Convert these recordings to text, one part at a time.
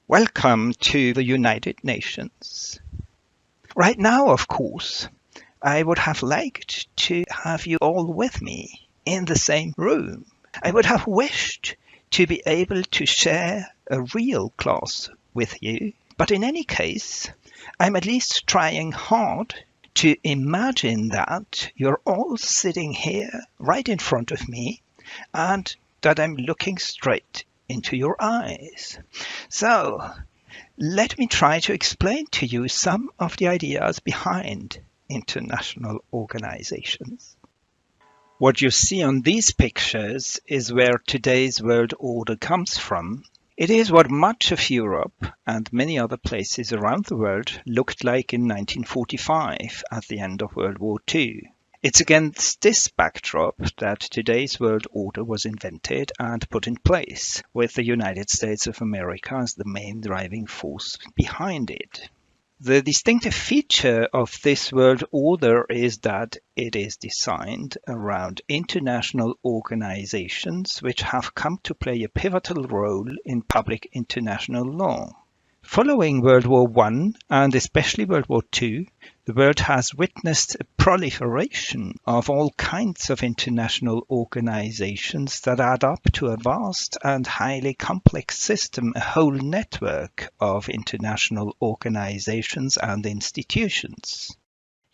Welcome to the United Nations. Right now, of course, I would have liked to have you all with me in the same room. I would have wished to be able to share a real class with you, but in any case, I'm at least trying hard to imagine that you're all sitting here right in front of me and that I'm looking straight into your eyes. So, let me try to explain to you some of the ideas behind international organizations. What you see on these pictures is where today's world order comes from. It is what much of Europe and many other places around the world looked like in 1945 at the end of World War II. It's against this backdrop that today's world order was invented and put in place, with the United States of America as the main driving force behind it. The distinctive feature of this world order is that it is designed around international organizations which have come to play a pivotal role in public international law. Following World War I and especially World War II, the world has witnessed a proliferation of all kinds of international organizations that add up to a vast and highly complex system, a whole network of international organizations and institutions.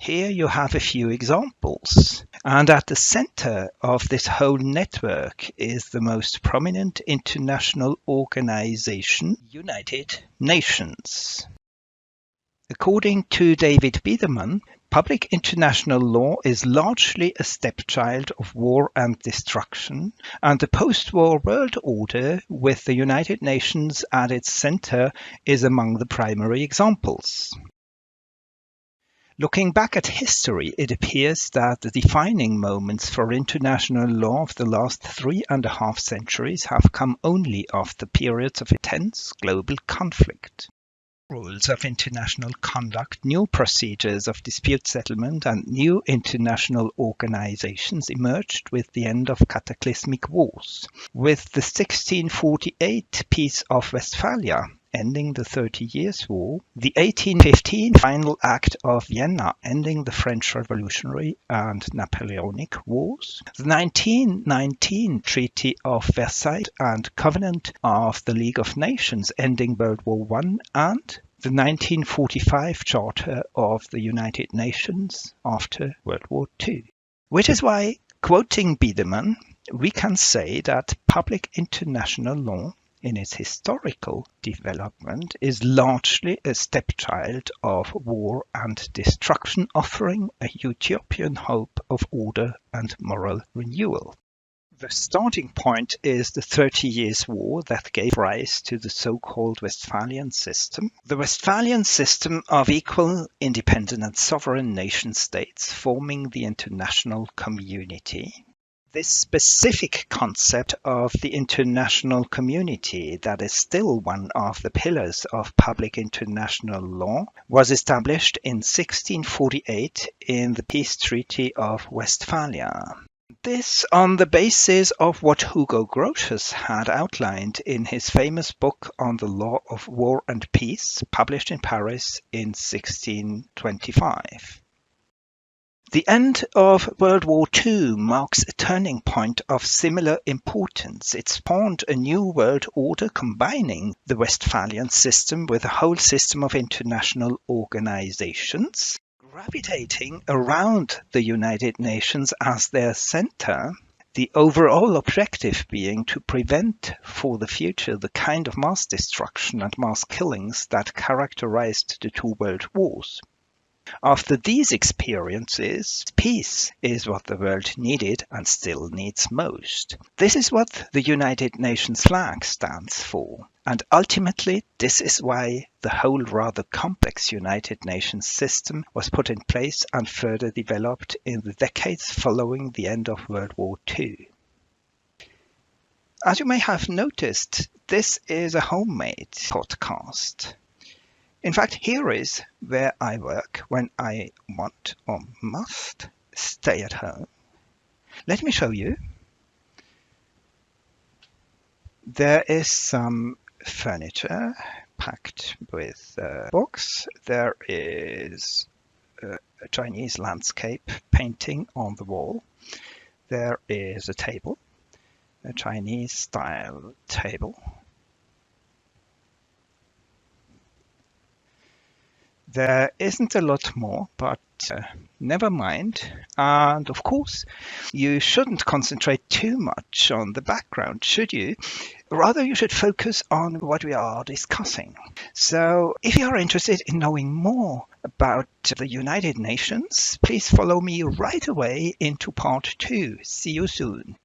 Here you have a few examples, and at the center of this whole network is the most prominent international organization, United Nations. According to David Biederman, public international law is largely a stepchild of war and destruction, and the post-war world order with the United Nations at its center is among the primary examples. Looking back at history, it appears that the defining moments for international law of the last 3.5 centuries have come only after periods of intense global conflict. Rules of international conduct, new procedures of dispute settlement, and new international organizations emerged with the end of cataclysmic wars, with the 1648 Peace of Westphalia ending the 30 Years' War, the 1815 Final Act of Vienna ending the French Revolutionary and Napoleonic Wars, the 1919 Treaty of Versailles and Covenant of the League of Nations ending World War I, and the 1945 Charter of the United Nations after World War II. Which is why, quoting Biederman, we can say that public international law in its historical development is largely a stepchild of war and destruction, offering a utopian hope of order and moral renewal. The starting point is the 30 Years' War that gave rise to the so-called Westphalian system. The Westphalian system of equal, independent and sovereign nation-states forming the international community. This specific concept of the international community that is still one of the pillars of public international law was established in 1648 in the Peace Treaty of Westphalia. This on the basis of what Hugo Grotius had outlined in his famous book on the law of war and peace, published in Paris in 1625. The end of World War II marks a turning point of similar importance. It spawned a new world order combining the Westphalian system with a whole system of international organizations, gravitating around the United Nations as their center, the overall objective being to prevent for the future the kind of mass destruction and mass killings that characterized the two world wars. After these experiences, peace is what the world needed and still needs most. This is what the United Nations flag stands for, and ultimately this is why the whole rather complex United Nations system was put in place and further developed in the decades following the end of World War II. As you may have noticed, this is a homemade podcast. In fact, here is where I work when I want or must stay at home. Let me show you. There is some furniture packed with books. There is a Chinese landscape painting on the wall. There is a table, a Chinese style table. There isn't a lot more, but never mind. And of course, you shouldn't concentrate too much on the background, should you? Rather, you should focus on what we are discussing. So, if you are interested in knowing more about the United Nations, please follow me right away into part 2. See you soon.